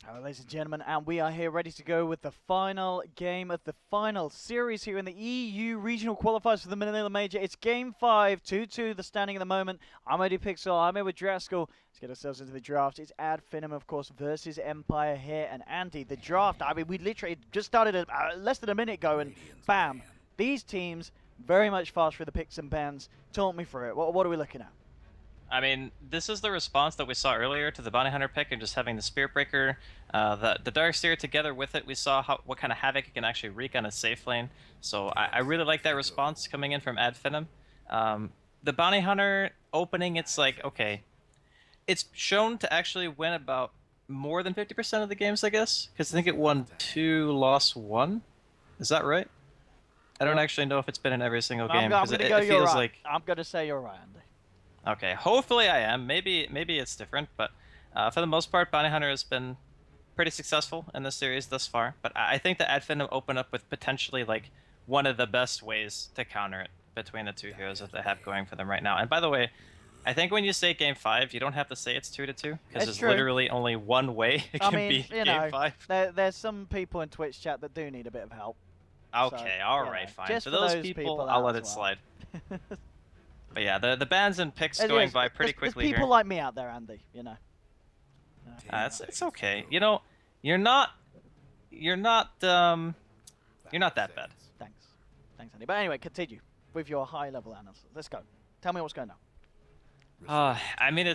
Hello, ladies and gentlemen, and we are here ready to go with the final game of the final series here in the EU regional qualifiers for the Manila Major. It's game 5, 2-2, the standing at the moment. I'm Eddie Pixel, I'm here with Draskell. Let's get ourselves into the draft. It's Finem, of course, versus Empire here, and Andy, the draft. I mean, we literally just started less than a minute ago, and bam, these teams very much fast through the picks and bans. Talk me through it. What are we looking at? I mean, this is the response that we saw earlier to the Bounty Hunter pick and just having the Spirit Breaker, the Dark Seer together with it. We saw what kind of havoc it can actually wreak on a safe lane. So I really like that response coming in from Ad Finem. The Bounty Hunter opening, it's like, okay, it's shown to actually win about more than 50% of the games, I guess, because I think it won 2, lost 1. Is that right? I don't actually know if it's been in every single I'm, game I'm because going it, to go, it you're feels right. like I'm going to say you're right, Andy. okay, hopefully I am. Maybe it's different, but for the most part, Bounty Hunter has been pretty successful in this series thus far. But I think that Adfin open up with potentially like one of the best ways to counter it between the two heroes that they have going for them right now. And by the way, I think when you say game 5, you don't have to say it's 2-2 because It's there's true. literally only one way it I can mean, be you game know, 5. there's some people in Twitch chat that do need a bit of help. So, Okay, all you know, right, fine. just For for those those people, people I'll out let as it well. slide. But yeah, the bans and picks going Yes, by pretty there's quickly people here. like me out there, Andy, you know. It's okay. You know, you're not you're not um you're not that bad. Thanks. Thanks, Andy. But anyway, continue with your high-level analysis. Let's go. Tell me what's going on. I mean,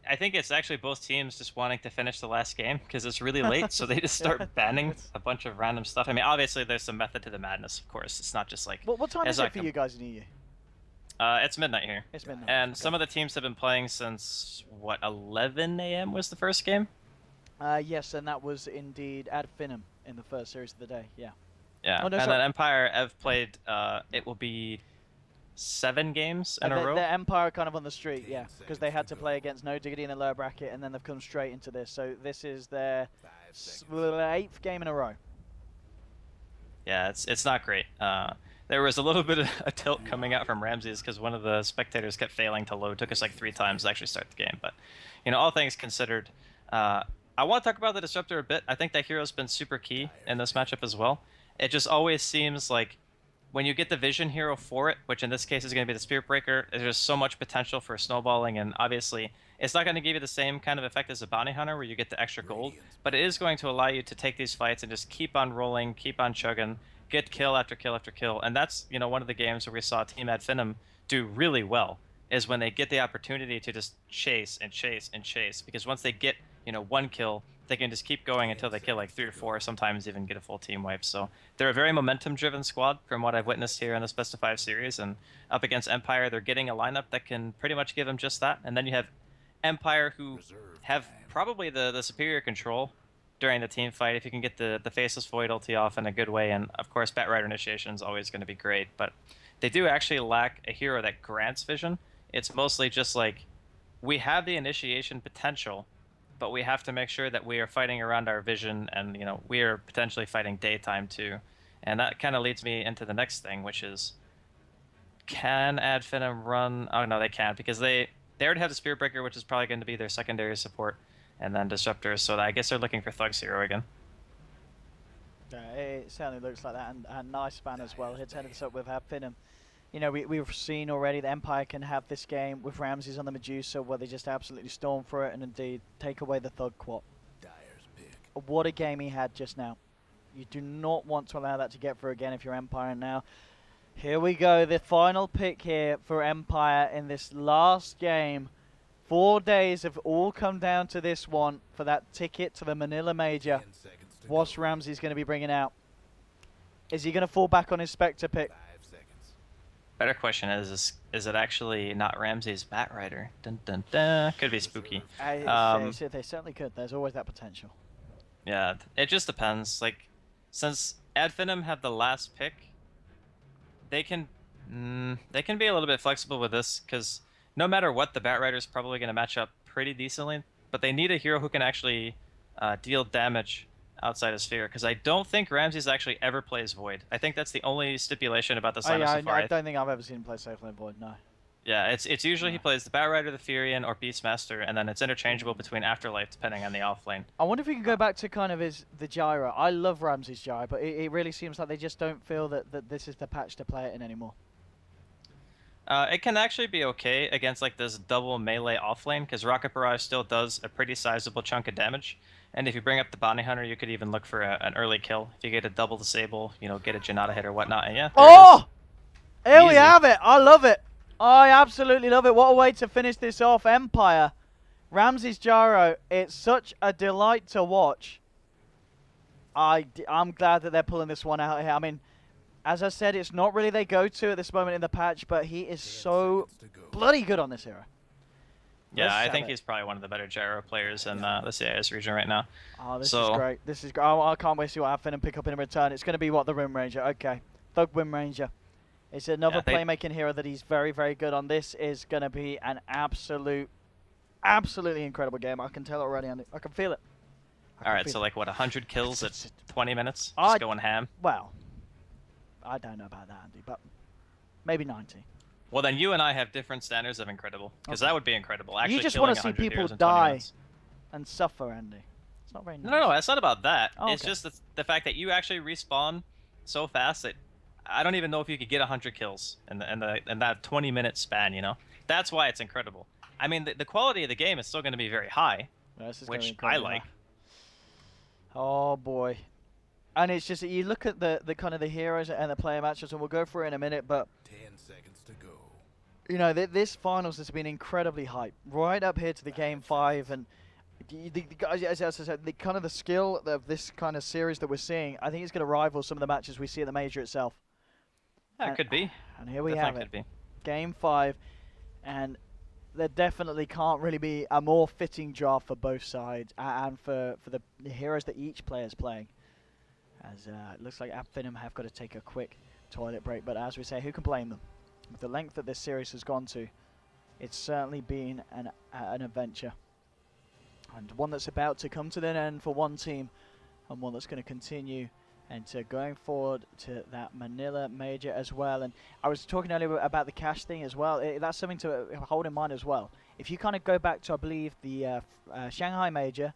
I think it's actually both teams just wanting to finish the last game because it's really late, so they just Yeah, start banning it's... a bunch of random stuff. I mean, obviously there's some method to the madness, of course. It's not just like What time it's is it not for you guys in the EU? it's midnight here, It's midnight. and Okay. some of the teams have been playing since what 11 a.m. was the first game. Yes, and that was indeed Ad Finem in the first series of the day. Yeah. Yeah, Oh no, and sorry. then Empire have played. It will be 7 games in a The row. Empire kind of on the street, yeah, because they had to play against No Diggity in the lower bracket, and then they've come straight into this. So this is their 8th game in a row. Yeah, it's not great. There was a little bit of a tilt coming out from Ramses because one of the spectators kept failing to load. Took us like 3 times to actually start the game. But, all things considered, I want to talk about the Disruptor a bit. I think that hero's been super key in this matchup as well. It just always seems like when you get the Vision hero for it, which in this case is going to be the Spirit Breaker, there's just so much potential for snowballing, and obviously it's not going to give you the same kind of effect as a Bounty Hunter where you get the extra gold, but it is going to allow you to take these fights and just keep on rolling, keep on chugging, get kill after kill after kill, and that's one of the games where we saw Team Ad Finem do really well is when they get the opportunity to just chase and chase and chase because once they get one kill, they can just keep going until they kill like 3 or 4, sometimes even get a full team wipe. So they're a very momentum-driven squad from what I've witnessed here in this Best of 5 series. And up against Empire, they're getting a lineup that can pretty much give them just that. And then you have Empire, who have probably the superior control during the team fight if you can get the Faceless Void ulti off in a good way. And of course, Batrider Initiation is always going to be great. But they do actually lack a hero that grants vision. It's mostly just like we have the initiation potential, but we have to make sure that we are fighting around our vision and we are potentially fighting daytime too. And that kind of leads me into the next thing, which is can Ad Finem run? Oh no, they can't because they already have the Spirit Breaker, which is probably going to be their secondary support, and then Disruptors. So I guess they're looking for Thug Zero again. Yeah, it certainly looks like that, and nice span as well. He's headed this up with Ad Finem. We've seen already the Empire can have this game with Ramses on the Medusa where they just absolutely storm through it and indeed take away the Thug Quap. What a game he had just now. You do not want to allow that to get through again if you're Empire now. Here we go, the final pick here for Empire in this last game. 4 days have all come down to this one for that ticket to the Manila Major. What's Ramses going to be bringing out? Is he going to fall back on his Spectre pick? Better question is it actually not Ramsey's Batrider? Dun dun dun. Could be spooky. They certainly could. There's always that potential. Yeah, it just depends. Like, since Ad Finem have the last pick, they can be a little bit flexible with this because no matter what, the Batrider is probably going to match up pretty decently. But they need a hero who can actually deal damage outside of Sphere because I don't think Ramses actually ever plays Void. I think that's the only stipulation about this lineup so far. I don't think I've ever seen him play Safe Lane Void, no. Yeah, it's usually he plays the Batrider, the Furion, or Beastmaster, and then it's interchangeable between Afterlife depending on the offlane. I wonder if we can go back to kind of the gyro. I love Ramsey's gyro, but it really seems like they just don't feel that this is the patch to play it in anymore. It can actually be okay against like this double melee offlane because Rocket Barrage still does a pretty sizable chunk of damage. And if you bring up the Bounty Hunter, you could even look for an early kill. If you get a double disable, you know, get a Janata hit or whatnot, and yeah, there it is. Here we Easy. have it. I love it. I absolutely love it. What a way to finish this off. Empire. Ramsey's gyro. It's such a delight to watch. I'm glad that they're pulling this one out here. I mean, as I said, it's not really their go-to at this moment in the patch, but he is so bloody good on this hero. Yeah, I think he's probably one of the better gyro players in the CIS region right now. Oh, this is great. This is great. I can't wait to see what Finem pick up in return. It's going to be what, the Rim Ranger. Okay. Thug Rim Ranger. It's another playmaking hero that he's very, very good on. This is going to be an absolutely incredible game. I can tell it already, Andy. I can feel it. All right, so like what, 100 kills at 20 minutes? Just going ham? Well, I don't know about that, Andy, but maybe 90. Well, then you and I have different standards of incredible, because that would be incredible. Actually, you just want to see people die and suffer, Andy. It's not very nice. No, it's not about that. Oh, it's just the fact that you actually respawn so fast that I don't even know if you could get 100 kills in that 20-minute span. You know, that's why it's incredible. I mean, the quality of the game is still going to be very high, which I like. Oh boy. And it's just, you look at the kind of the heroes and the player matches, and we'll go through it in a minute, but 10 seconds to go. You know, this finals has been incredibly hype, right up here to the game 5, and as I said, the kind of the skill of this kind of series that we're seeing, I think it's going to rival some of the matches we see at the major itself. Yeah, it could be. And here we have it, game 5, and there definitely can't really be a more fitting draft for both sides and for the heroes that each player is playing. As it looks like Finem have got to take a quick toilet break, but as we say, who can blame them? With the length that this series has gone to, it's certainly been an adventure. And one that's about to come to an end for one team, and one that's going to continue and going forward to that Manila major as well. And I was talking earlier about the cash thing as well. That's something to hold in mind as well. If you kind of go back to, I believe, the Shanghai major,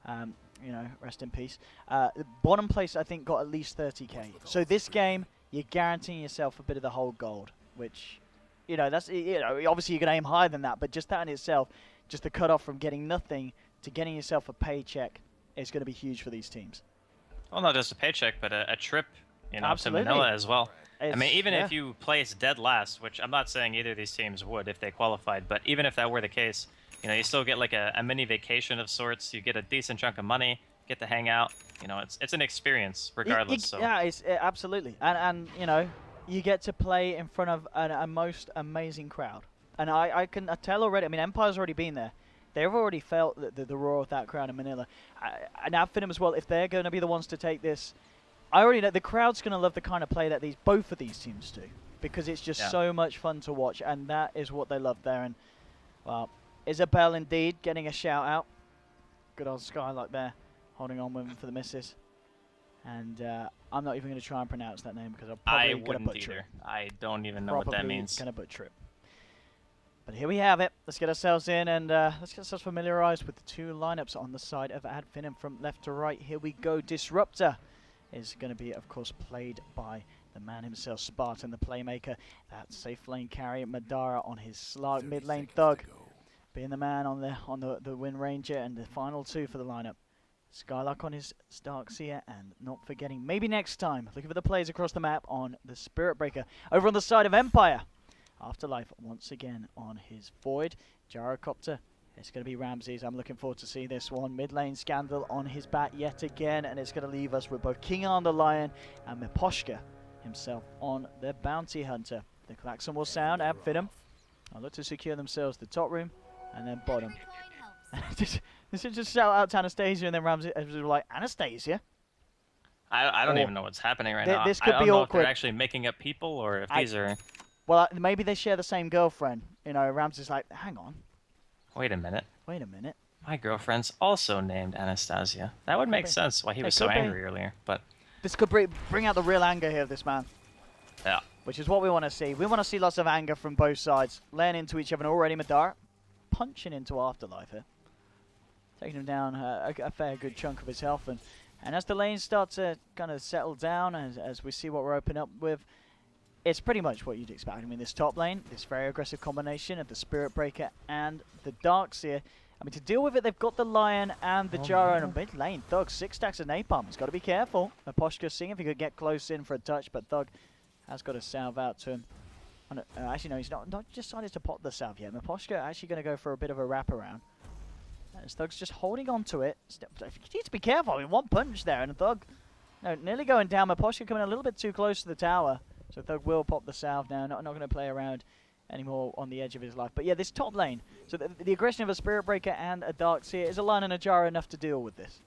you know, rest in peace. The bottom place, I think, got at least 30k. So this game, you're guaranteeing yourself a bit of the whole gold, which, you know, that's, you know, obviously you can aim higher than that, but just that in itself, just the cutoff from getting nothing to getting yourself a paycheck is going to be huge for these teams. Well, not just a paycheck, but a trip, you know, Absolutely. to Manila as well. It's, I mean, even if you place dead last, which I'm not saying either of these teams would if they qualified, but even if that were the case, you know, you still get like a mini vacation of sorts. You get a decent chunk of money, get to hang out. You know, it's an experience regardless. Yeah, it's absolutely, and you know, you get to play in front of a most amazing crowd, and I can tell already. I mean, Empire's already been there. They've already felt the roar of that crowd in Manila. And Finem as well, if they're going to be the ones to take this, I already know the crowd's going to love the kind of play that both of these teams do, because it's just so much fun to watch, and that is what they love there. And, well, Isabel indeed getting a shout out. Good old Skylark there, holding on with him for the misses. And I'm not even going to try and pronounce that name, because I'm probably going to butcher it. I don't even know what that means. Going to butcher it. But here we have it. Let's get ourselves in, and let's get ourselves familiarized with the two lineups on the side of Finem from left to right. Here we go. Disruptor is going to be, of course, played by the man himself, Spartan, the playmaker. That safe lane carry, Madara on his slug, mid lane Thug, being the man on the Wind Ranger, and the final two for the lineup. Skylark on his Starkseer, and not forgetting, maybe next time, looking for the plays across the map on the Spirit Breaker. Over on the side of Empire, Afterlife once again on his Void. Gyrocopter, it's going to be Ramses. I'm looking forward to see this one. Mid lane Scandal on his bat yet again, and it's going to leave us with both King Arn the Lion and Miposhka himself on the Bounty Hunter. The klaxon will sound at Finem. I'll look to secure themselves the top room and then bottom. This is just shout out to Anastasia, and then Ramses was like, Anastasia? I don't even know what's happening right now. This could I don't be know awkward. if they're actually making up people or if these are... Well, maybe they share the same girlfriend. You know, Ramses is like, hang on. Wait a minute. Wait a minute. My girlfriend's also named Anastasia. That would make sense why he was so angry earlier, but... This could bring out the real anger here of this man. Yeah. Which is what we want to see. We want to see lots of anger from both sides, laying into each other. And already Madara punching into Afterlife here, taking him down a fair good chunk of his health. And as the lanes start to kind of settle down, as we see what we're opening up with, it's pretty much what you'd expect. I mean, this top lane, this very aggressive combination of the Spirit Breaker and the Darkseer. I mean, to deal with it, they've got the Lion and the Jaro in a mid lane. Thug, 6 stacks of Napalm. He's got to be careful. Miposhka seeing if he could get close in for a touch, but Thug has got a salve out to him. Actually, no, he's not decided to pop the salve yet. Miposhka actually going to go for a bit of a wraparound. As Thug's just holding on to it. You need to be careful. I mean, one punch there, and Thug nearly going down. Miposhka coming a little bit too close to the tower. So Thug will pop the salve now. Not going to play around anymore on the edge of his life. But yeah, this top lane. So the aggression of a Spirit Breaker and a Darkseer, is a Lion and a Jaro enough to deal with this?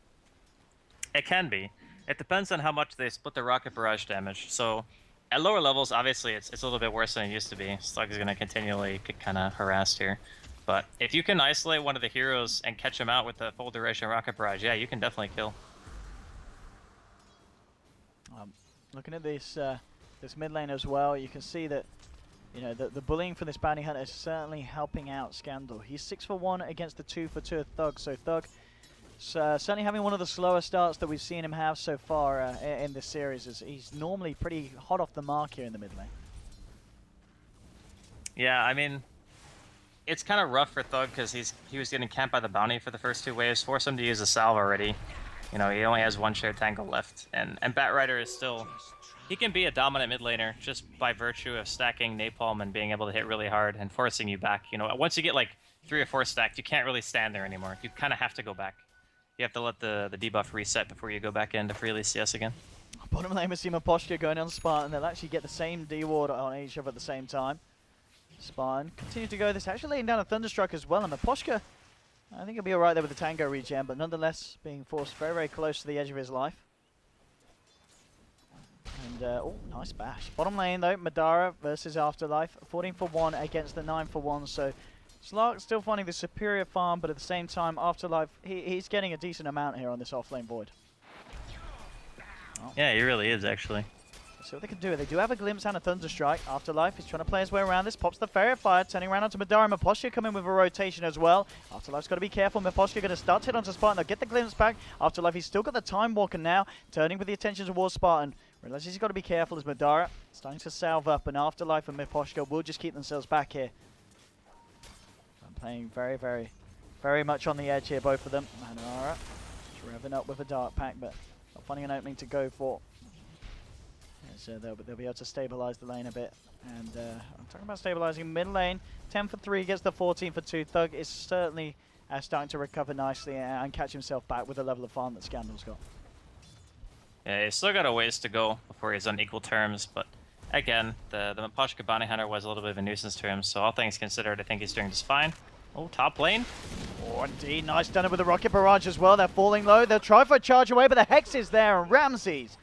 It can be. It depends on how much they split the rocket barrage damage. So at lower levels, obviously, it's a little bit worse than it used to be. Slug is going to continually get kind of harassed here. But if you can isolate one of the heroes and catch him out with the full duration rocket barrage, yeah, you can definitely kill. Looking at this this mid lane as well, you can see that the bullying from this bounty hunter is certainly helping out Scandal. He's 6 for 1 against the 2 for 2 of Thug. So Thug certainly having one of the slower starts that we've seen him have so far in this series. He's normally pretty hot off the mark here in the mid lane. Yeah, I mean, it's kind of rough for Thug because he was getting camped by the bounty for the first 2 waves. Force him to use a salve already. He only has 1 shared tangle left, and Batrider is still. He can be a dominant mid laner just by virtue of stacking Napalm and being able to hit really hard and forcing you back. Once you get like 3 or 4 stacked, you can't really stand there anymore. You kind of have to go back. You have to let the debuff reset before you go back in to freely CS again. Bottom lane, we see Miposhka going on Spartan. They'll actually get the same D-ward on each other at the same time. Spartan continue to go. This actually laying down a Thunderstruck as well, and Miposhka, I think he'll be alright there with the Tango regen, but nonetheless being forced very, very close to the edge of his life. And, oh, nice bash. Bottom lane though, Madara versus Afterlife. 14 for 1 against the 9 for 1, so Slark still finding the superior farm, but at the same time, Afterlife, he's getting a decent amount here on this offlane void. Oh. Yeah, he really is, actually. So what they can do, they do have a glimpse and a Thunderstrike. Afterlife is trying to play his way around this, pops the Fairy Fire, turning around onto Madara. Miposhka coming with a rotation as well. Afterlife's got to be careful. Miposhka going to start to hit onto Spartan. They'll get the glimpse back. Afterlife, he's still got the Time Walker now, turning with the attention towards Spartan. Realizes he's got to be careful as Madara starting to salve up, and Afterlife and Miposhka will just keep themselves back here. I'm playing very, very, very much on the edge here, both of them. Madara revving up with a Dark Pack, but not finding an opening to go for. So they'll be able to stabilize the lane a bit. And I'm talking about stabilizing mid lane. 10 for 3 gets the 14 for 2. Thug is certainly starting to recover nicely and catch himself back with the level of farm that Scandal's got. Yeah, he's still got a ways to go before he's on equal terms, but again, the Miposhka Bounty Hunter was a little bit of a nuisance to him, so all things considered, I think he's doing just fine. Oh, top lane. Oh, indeed. Nice done it with the Rocket Barrage as well. They're falling low. They'll try for a charge away, but the Hex is there, and Ramses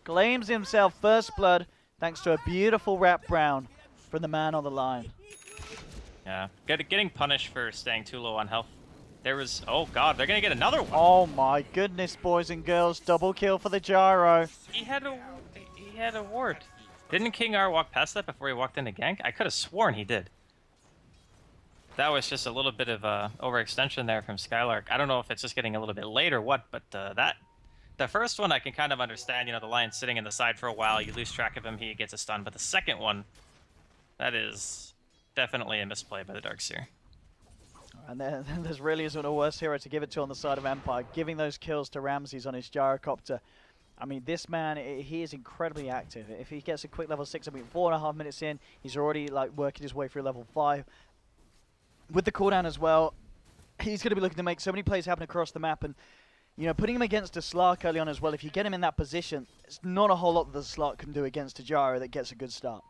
claims himself first blood thanks to a beautiful wrap brown from the man on the line. Yeah, getting punished for staying too low on health. There was, oh god, they're gonna get another one. Oh my goodness, boys and girls, double kill for the Gyro. He had a ward. Didn't King R walk past that before he walked into gank? I could have sworn he did. That was just a little bit of overextension there from Skylark. I don't know if it's just getting a little bit late or what, but the first one I can kind of understand. The Lion's sitting in the side for a while, you lose track of him, he gets a stun. But the second one, that is definitely a misplay by the Darkseer. And then there's really isn't a worse hero to give it to on the side of Empire, giving those kills to Ramses on his gyrocopter. I mean, this man, he is incredibly active. If he gets a quick level 6, I mean, 4.5 minutes in, he's already like working his way through level 5. With the cooldown as well, he's going to be looking to make so many plays happen across the map. And putting him against a Slark early on as well, if you get him in that position, it's not a whole lot that the Slark can do against a Gyro that gets a good start.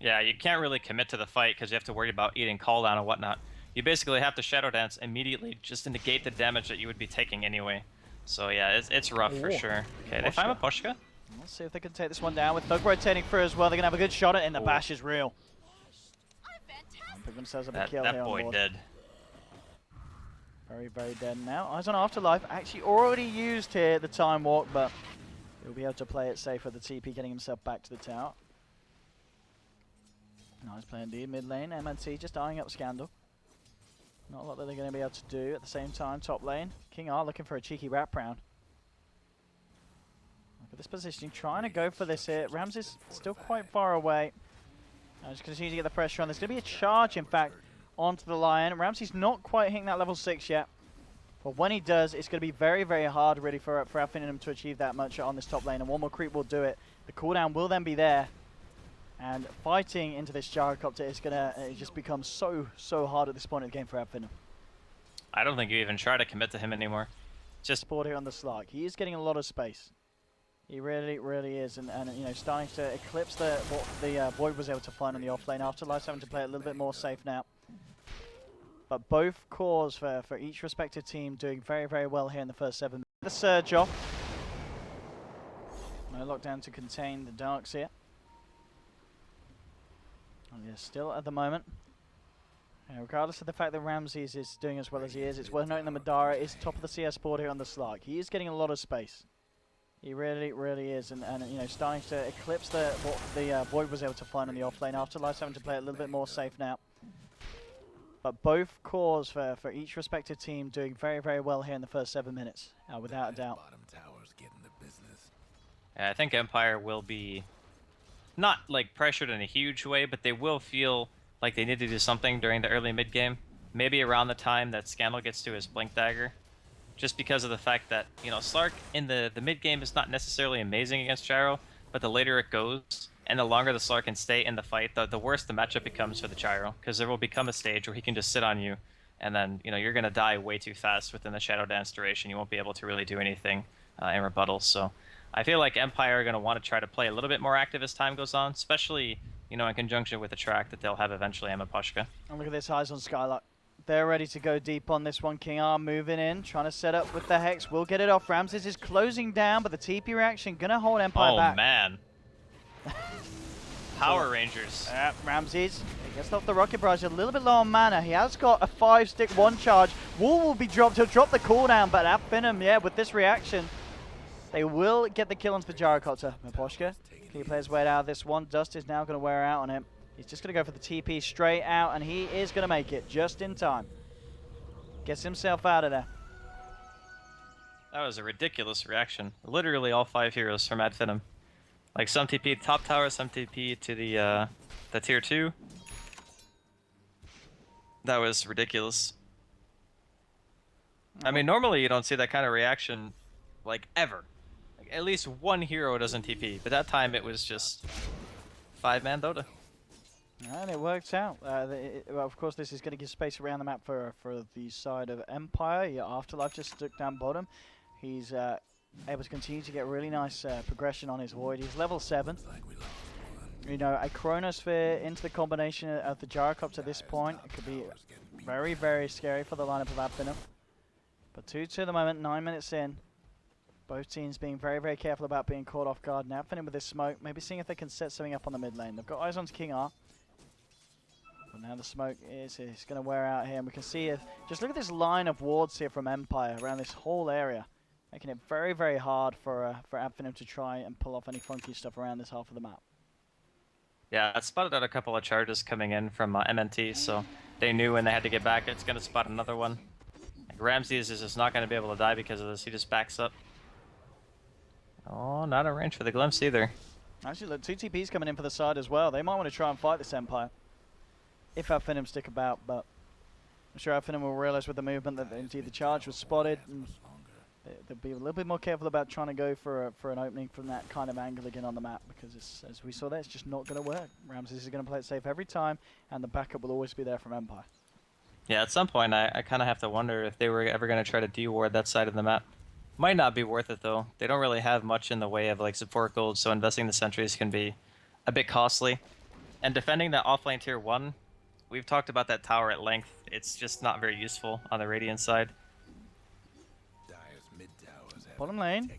Yeah, you can't really commit to the fight because you have to worry about eating cooldown and whatnot. You basically have to Shadow Dance immediately just to negate the damage that you would be taking anyway. So yeah, it's rough for sure. Okay, they find Miposhka. Let's see if they can take this one down with Thug rotating through as well. They're going to have a good shot at it, and the bash is real. Pick themselves up a kill here that boy on board. dead. Very, very dead now. Eyes on Afterlife. Actually already used here the Time Walk, but He'll be able to play it safe with the TP getting himself back to the tower. Nice play indeed, mid lane. MNT just eyeing up Scandal. Not a lot that they're going to be able to do at the same time. Top lane, King R looking for a cheeky wraparound. Look at this positioning, trying to go for this here. Ramsey's still quite far away. Just continue to get the pressure on. There's going to be a charge, in fact, onto the Lion. Ramsey's not quite hitting that level 6 yet. But when he does, it's going to be very, very hard, really, for Finem to achieve that much on this top lane. And one more creep will do it. The cooldown will then be there. And fighting into this gyrocopter is going to just become so hard at this point in the game for Finem. I don't think you even try to commit to him anymore. Just Sport here on the Slark. He is getting a lot of space. He really, really is, and you know, starting to eclipse what the Void was able to find on the offlane. Afterlife's having to play a little bit more safe now. But both cores for each respective team doing very, very well here in the first 7 minutes. The surge off. No lockdown to contain the Darks here. Oh, yeah, still at the moment. Yeah, regardless of the fact that Ramses is doing as well as he is, it's worth noting that Madara is top of the CS board here on the Slark. He is getting a lot of space. He really, really is, and you know, starting to eclipse what the Void was able to find on the offlane. Afterlife's having to play a little bit more safe now. But both cores for each respective team doing very, very well here in the first 7 minutes, without a doubt. Yeah, I think Empire will be not like pressured in a huge way, but they will feel like they need to do something during the early mid game. Maybe around the time that Scandal gets to his Blink Dagger. Just because of the fact that, you know, Slark in the mid game is not necessarily amazing against Gyro, but the later it goes, and the longer the Slark can stay in the fight, the worse the matchup becomes for the Gyro, because there will become a stage where he can just sit on you, and then, you know, you're going to die way too fast within the Shadow Dance duration. You won't be able to really do anything in rebuttal. So I feel like Empire are going to want to try to play a little bit more active as time goes on, especially, you know, in conjunction with the track that they'll have eventually Emma Pushka. And look at this, eyes on Skylark. They're ready to go deep on this one. King R moving in, trying to set up with the Hex. We'll get it off. Ramses is closing down, but the TP reaction going to hold Empire back. Oh, man. Power Rangers. Ramses gets off the Rocket Barrage, a little bit low on mana. He has got a 5-stick 1 charge. Wall will be dropped. He'll drop the cooldown, but at Finem, yeah, with this reaction, they will get the kill onto the Gyrocopter. Miposhka, can he play his way out of this one? Dust is now going to wear out on him. He's just going to go for the TP straight out, and he is going to make it just in time. Gets himself out of there. That was a ridiculous reaction. Literally all 5 heroes from Ad Finem. Like some TP top tower, some TP to the tier 2. That was ridiculous. I mean, normally you don't see that kind of reaction, like, ever. Like, at least one hero doesn't TP, but that time it was just 5-man Dota. And it works out. Well, of course, this is going to give space around the map for the side of Empire. Yeah, Afterlife just stuck down bottom. He's able to continue to get really nice progression on his Void. He's level 7. You know, a Chronosphere into the combination of the Gyrocopter at this point. It could be very, very scary for the lineup of Adfinem. But 2-2 at the moment, 9 minutes in. Both teams being very, very careful about being caught off guard. Now Adfinem with this smoke, maybe seeing if they can set something up on the mid lane. They've got eyes on King R. But now the smoke is going to wear out here. And we can see it. Just look at this line of wards here from Empire around this whole area. Making it very, very hard for Adfinem to try and pull off any funky stuff around this half of the map. Yeah, I spotted out a couple of charges coming in from MNT, so they knew when they had to get back, it's going to spot another one. Like Ramses is just not going to be able to die because of this. He just backs up. Oh, not a range for the glimpse either. Actually, look, 2 TPs coming in for the side as well. They might want to try and fight this Empire. If Adfinem stick about, but I'm sure Adfinem will realize with the movement that indeed the charge was spotted. And they'll be a little bit more careful about trying to go for an opening from that kind of angle again on the map, because it's, as we saw there, it's just not going to work. Ramses is going to play it safe every time, and the backup will always be there from Empire. Yeah, at some point I kind of have to wonder if they were ever going to try to deward that side of the map. Might not be worth it though. They don't really have much in the way of like support gold, so investing the sentries can be a bit costly. And defending that offlane tier 1, we've talked about that tower at length. It's just not very useful on the Radiant side. Bottom lane,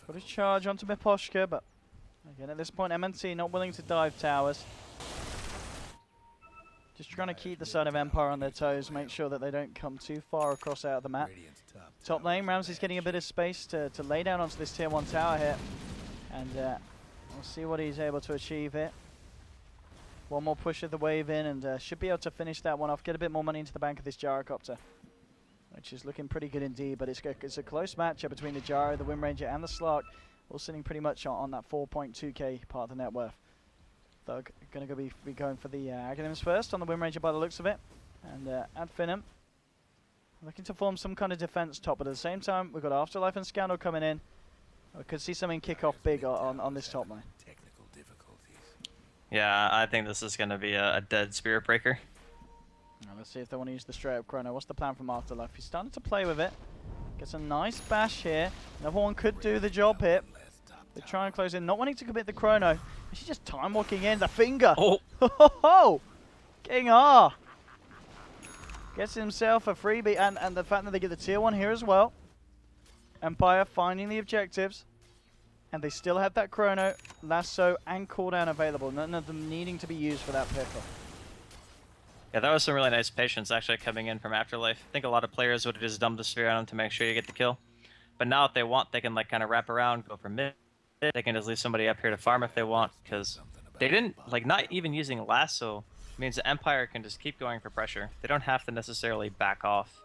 put a charge onto Miposhka, but again at this point MNC not willing to dive towers. Just trying to keep the side of Empire on their toes, make sure that they don't come too far across out of the map. Top lane, Ramsey's getting a bit of space to lay down onto this tier 1 tower here. And we'll see what he's able to achieve here. One more push of the wave in, and should be able to finish that one off, get a bit more money into the bank of this gyrocopter, which is looking pretty good indeed. But it's a close matchup between the Gyro, the Wind Ranger, and the Slark, all sitting pretty much on that 4.2k part of the net worth. Thug going to be going for the Aghanims first on the Wind Ranger by the looks of it, and at Finem, looking to form some kind of defense top, but at the same time we've got Afterlife and Scandal coming in. We could see something kick off big on this top line. Yeah, I think this is going to be a dead Spirit Breaker. Now let's see if they want to use the straight up chrono. What's the plan from Afterlife? He's starting to play with it. Gets a nice bash here. Another one could do the job here. They try and close in, not wanting to commit the chrono. She's just time walking in. The finger. Oh, King R gets himself a freebie, and the fact that they get the tier 1 here as well. Empire finding the objectives, and they still have that chrono, lasso, and cooldown available. None of them needing to be used for that pickle. yeah, that was some really nice patience actually coming in from Afterlife. I think a lot of players would have just dumped the sphere on him to make sure you get the kill. But now if they want, they can like kind of wrap around, go for mid. They can just leave somebody up here to farm if they want, because they didn't, like, not even using lasso means the Empire can just keep going for pressure. They don't have to necessarily back off.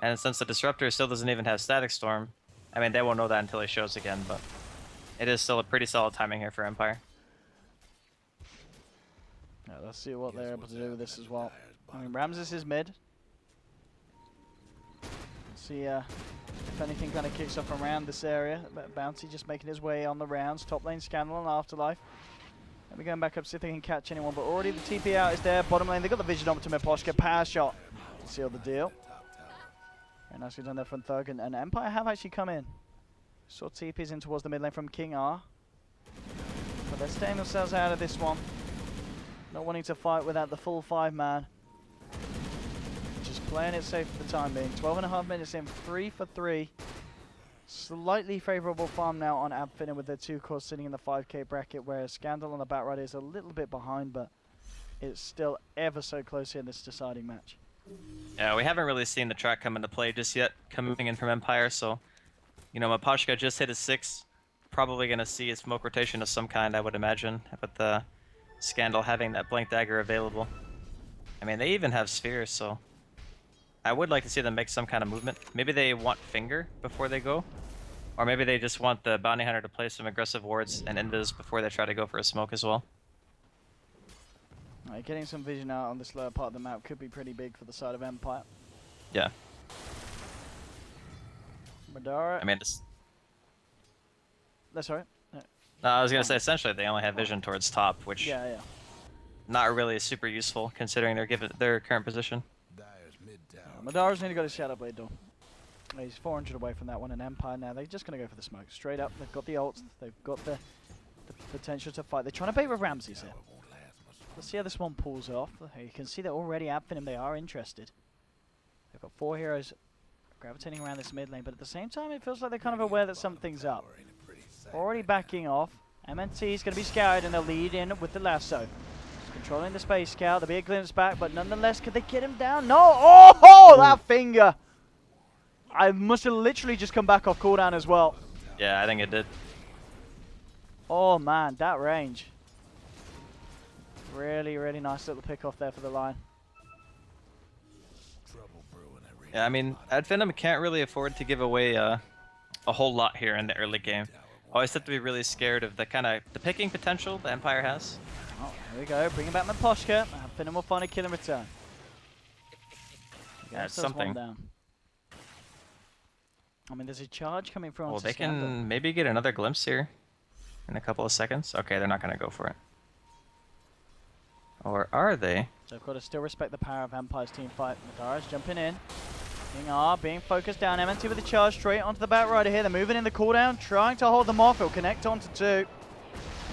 And since the Disruptor still doesn't even have Static Storm, I mean, they won't know that until he shows again, but it is still a pretty solid timing here for Empire. Yeah, let's see what they're able to do with this as well. I mean, Ramses is mid. Let's see if anything kind of kicks off around this area. Bounty just making his way on the rounds. Top lane Scandal and Afterlife. Let me going back up, see if they can catch anyone. But already the TP out is there. Bottom lane, they got the Vision Optim and Poshka. Power shot to seal the deal. Very nicely done there from Thug. And Empire have actually come in. Saw TPs in towards the mid lane from King R. But they're staying themselves out of this one. Not wanting to fight without the full 5-man. Just playing it safe for the time being. 12.5 minutes in, 3 for 3. Slightly favourable farm now on Abfin with their 2 cores sitting in the 5k bracket, whereas Scandal on the Batrider is a little bit behind, but it's still ever so close here in this deciding match. Yeah, we haven't really seen the track come into play just yet, coming in from Empire, so, you know, Maposhka just hit his 6. Probably going to see a smoke rotation of some kind, I would imagine, with the Scandal having that Blink Dagger available. I mean, they even have spheres, so I would like to see them make some kind of movement. Maybe they want Finger before they go, or maybe they just want the Bounty Hunter to play some aggressive wards and invis before they try to go for a smoke as well. Right, getting some vision out on this lower part of the map could be pretty big for the side of Empire. Yeah. Madara. I mean, this, That's alright. no, I was going to say, essentially, they only have vision towards top, which Yeah. not really super useful considering their current position. Madara's nearly got his Shadow Blade though. He's 400 away from that one in Empire now. They're just going to go for the smoke. Straight up, they've got the ults, they've got the potential to fight. They're trying to bait with Ramses here. Let's see how this one pulls off. You can see they're already at Finem, they are interested. They've got 4 heroes gravitating around this mid lane, but at the same time it feels like they're kind of aware that something's up. Already backing off. MNT is going to be scoured and they'll lead in with the lasso. Just controlling the Space Scout. There'll be a glimpse back, but nonetheless, could they get him down? No! Oh, that finger! I must have literally just come back off cooldown as well. Yeah, I think it did. Oh man, that range. Really, really nice little pick off there for the line. Yeah, I mean, Adfinem can't really afford to give away a whole lot here in the early game. Always have to be really scared of the the picking potential the Empire has. Oh, here we go, bringing back Maposhka. Finem will find a kill in return. Yeah, it's something. Down. I mean, there's a charge coming from. Well, they can maybe get another glimpse here in a couple of seconds. Okay, they're not going to go for it. Or are they? They've got to still respect the power of Empire's team fight. Madara's jumping in. King R being focused down. MNT with the charge straight onto the Batrider here. They're moving in the cooldown, trying to hold them off. He'll connect onto 2.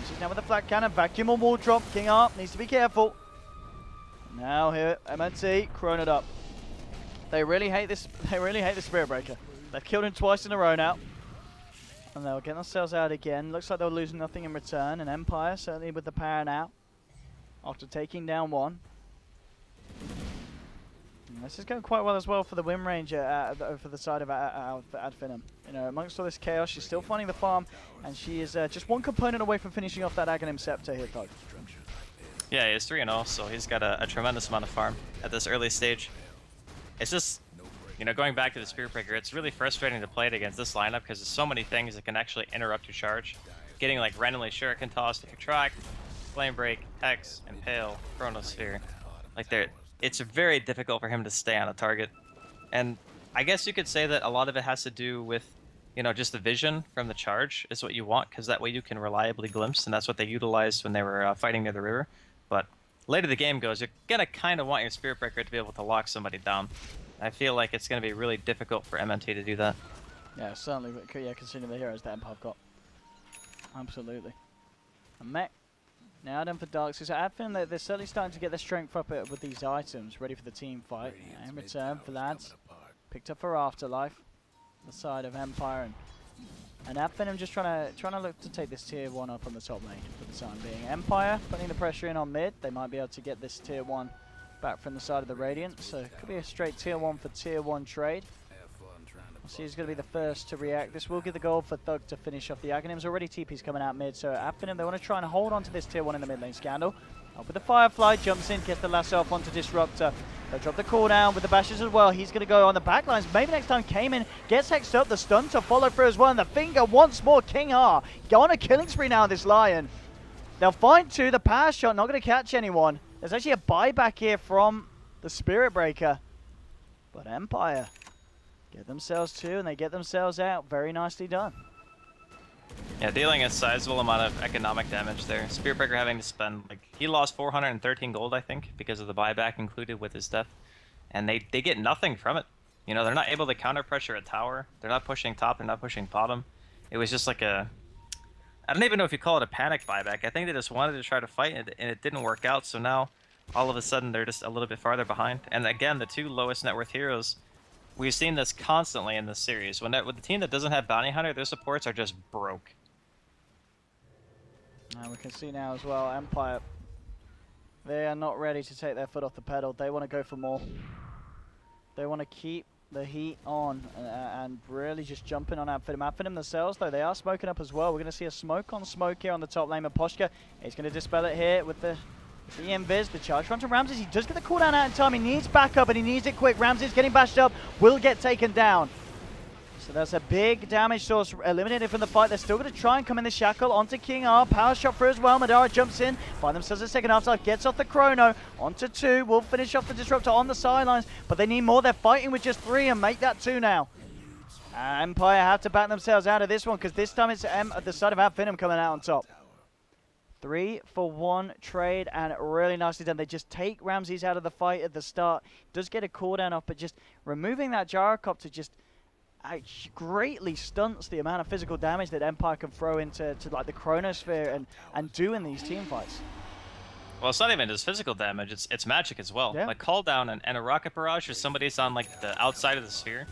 She's now with the flat cannon. Vacuum or wall drop. King R needs to be careful. Now here, MNT chronoed up. They really hate this. They really hate the Spirit Breaker. They've killed him twice in a row now. And they'll get themselves out again. Looks like they'll lose nothing in return. And Empire certainly with the power now. After taking down 1. This is going quite well as well for the Wind Ranger for the side of Finem. You know, amongst all this chaos, she's still finding the farm, and she is just one component away from finishing off that Aghanim Scepter here, Doug. Yeah, he's 3-0, so he's got a tremendous amount of farm at this early stage. It's just, you know, going back to the Spirit Breaker, it's really frustrating to play it against this lineup because there's so many things that can actually interrupt your charge. Getting like randomly Shuriken tossed if you track, Flame Break, Hex, Impale, Chronosphere. Like it's very difficult for him to stay on a target. And I guess you could say that a lot of it has to do with, you know, just the vision from the charge is what you want, because that way you can reliably glimpse, and that's what they utilized when they were fighting near the river. But later the game goes, you're gonna kind of want your Spirit Breaker to be able to lock somebody down. I feel like it's gonna be really difficult for MMT to do that. Yeah, certainly. Yeah, considering the heroes that Empire have got. Absolutely. A mech. Now then for Dark Souls. I think that they're certainly starting to get their strength up with these items, ready for the team fight. In return, Vlad's picked up for Afterlife, the side of Empire, and Finem just trying to look to take this tier 1 up on the top lane for the time being. Empire putting the pressure in on mid. They might be able to get this tier 1 back from the side of the Radiant, so it could be a straight tier 1 for tier 1 trade. We'll see who's going to be the first to react. This will give the goal for Thug to finish off the Aghanims. Already TP's coming out mid, so Finem, they want to try and hold on to this tier 1 in the mid lane. Scandal up with the Firefly, jumps in, gets the lasso off onto Disruptor. They drop the cooldown with the bashes as well. He's going to go on the backlines. Maybe next time came in, gets hexed up, the stun to follow through as well, and the finger once more. King R go on a killing spree now, this Lion. They'll find 2, the power shot, not going to catch anyone. There's actually a buyback here from the Spirit Breaker. But Empire get themselves 2, and they get themselves out. Very nicely done. Yeah, dealing a sizable amount of economic damage there. Spirit Breaker having to spend, like, he lost 413 gold, I think, because of the buyback included with his death. And they get nothing from it. You know, they're not able to counter pressure a tower. They're not pushing top, they're not pushing bottom. It was just like a, I don't even know if you call it a panic buyback. I think they just wanted to try to fight, and it didn't work out. So now, all of a sudden, they're just a little bit farther behind. And again, the 2 lowest net worth heroes, we've seen this constantly in this series. With the team that doesn't have Bounty Hunter, their supports are just broke. And we can see now as well, Empire, they are not ready to take their foot off the pedal. They want to go for more. They want to keep the heat on and really just jumping on Finem. Finem themselves, though, they are smoking up as well. We're going to see a smoke on smoke here on the top lane. Poshka is going to dispel it here with the invis, the charge front to Ramses. He does get the cooldown out in time. He needs backup, and he needs it quick. Ramses getting bashed up, will get taken down. So that's a big damage source eliminated from the fight. They're still going to try and come in the shackle onto King R. Power shot through as well. Madara jumps in, find themselves a second half, gets off the chrono, onto 2. Will finish off the disruptor on the sidelines, but they need more. They're fighting with just 3 and make that 2 now. Empire have to back themselves out of this one, because this time it's the side of Finem coming out on top. 3-for-1 trade, and really nicely done. They just take Ramses out of the fight at the start. Does get a cooldown off, but just removing that gyrocopter just greatly stunts the amount of physical damage that Empire can throw into like the Chronosphere and do in these team fights. Well, it's not even just physical damage, it's magic as well. Yeah. Like call down and a rocket barrage or somebody's on like the outside of the sphere.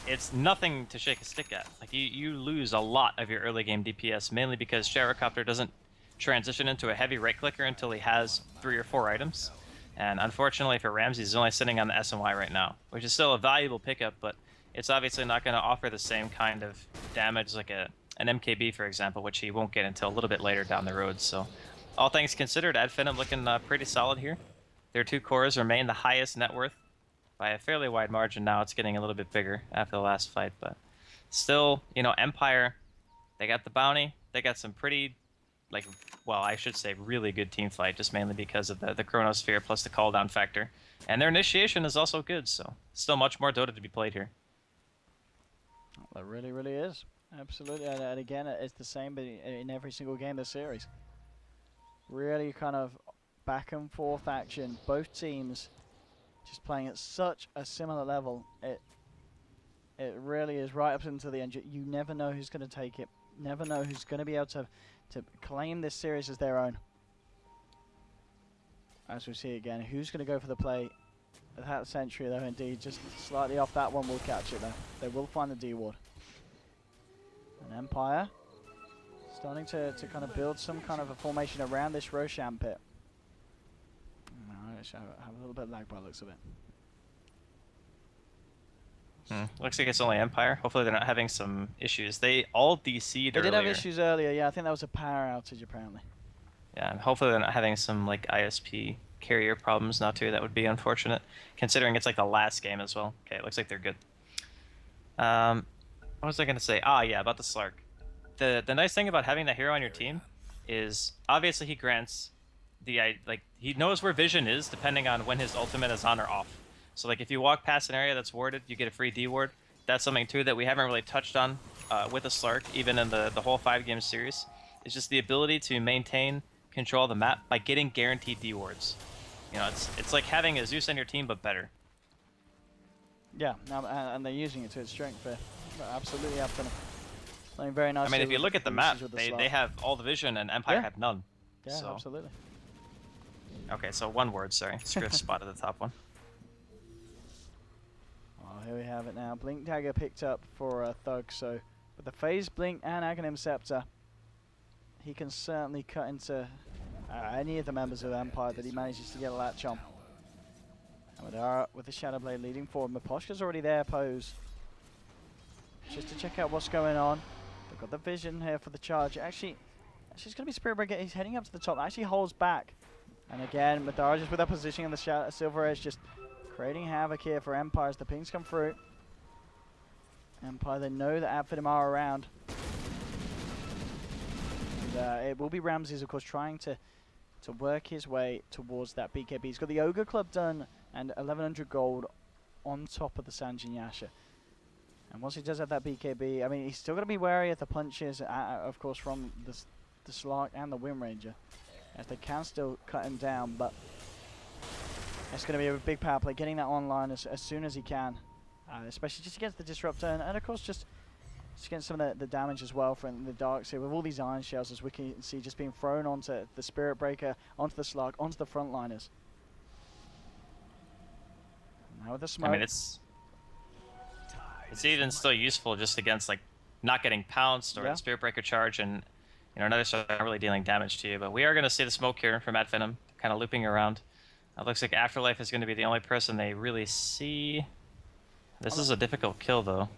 It's nothing to shake a stick at. Like you lose a lot of your early game DPS, mainly because Gyrocopter doesn't transition into a heavy right clicker until he has 3 or 4 items. And unfortunately for Ramsey, he's only sitting on the SMY right now, which is still a valuable pickup, but it's obviously not going to offer the same kind of damage like an MKB, for example, which he won't get until a little bit later down the road. So all things considered, Finem looking pretty solid here. Their 2 cores remain the highest net worth by a fairly wide margin. Now it's getting a little bit bigger after the last fight, but still, you know, Empire, they got the bounty. They got some pretty, like, well, I should say really good team fight, just mainly because of the Chronosphere plus the call down factor. And their initiation is also good, so still much more Dota to be played here. It really, really is. Absolutely. And again, it's the same in every single game of the series. Really kind of back and forth action. Both teams just playing at such a similar level. It really is right up until the end. You never know who's going to take it. Never know who's going to be able to claim this series as their own. As we see again, who's going to go for the play? That sentry, though, indeed, just slightly off that one will catch it, though. They will find the D ward. And Empire starting to kind of build some kind of a formation around this Roshan pit. Have a little bit of lag by the looks of it. Looks like it's only Empire. Hopefully they're not having some issues. They all DC'd They earlier. did have issues earlier, yeah. I think that was a power outage apparently. Yeah, and hopefully they're not having some like ISP carrier problems now too. That would be unfortunate, considering it's like the last game as well. Okay, it looks like they're good. What was I gonna say? Ah, yeah, about the Slark. The nice thing about having that hero on your team is obviously he grants like he knows where vision is depending on when his ultimate is on or off. So like if you walk past an area that's warded, you get a free D ward. That's something too that we haven't really touched on with a Slark, even in the whole 5-game series. It's just the ability to maintain control of the map by getting guaranteed D wards. You know, it's like having a Zeus on your team but better. Yeah, and they're using it to its strength there. Absolutely up to them. Playing very nice. I mean, if you look at the map, they have all the vision and Empire have none. Yeah, so. Absolutely. Okay, so one word, sorry. Scrift spotted the top one. Oh, here we have it now. Blink Dagger picked up for Thug, so with the Phase Blink and Aghanim Scepter, he can certainly cut into any of the members of Empire that he manages to get a latch on. And with the Shadow Blade leading forward, Miposhka's already there, pose. Just to check out what's going on. They've got the vision here for the charge. Actually, it's going to be Spirit Breaker. He's heading up to the top. Actually holds back. And again, Madara just with that positioning on the Silver Edge, just creating havoc here for Empire as the pings come through. Empire, they know that Finem are around. And, it will be Ramses, of course, trying to work his way towards that BKB. He's got the Ogre Club done and 1100 gold on top of the Sanjin Yasha. And once he does have that BKB, I mean, he's still going to be wary of the punches, of course, from the Slark and the Wind Ranger, as they can still cut him down, but it's going to be a big power play, getting that online as soon as he can, especially just against the Disruptor, and of course just against some of the damage as well from the Darks here, with all these Iron Shells, as we can see, just being thrown onto the Spirit Breaker, onto the Slark, onto the frontliners. Now with the smoke. I mean, it's even still useful just against like not getting pounced or the Spirit Breaker charge, and another side not really dealing damage to you. But we are going to see the smoke here from Finem, kind of looping around. It looks like Afterlife is going to be the only person they really see. This is a difficult kill though.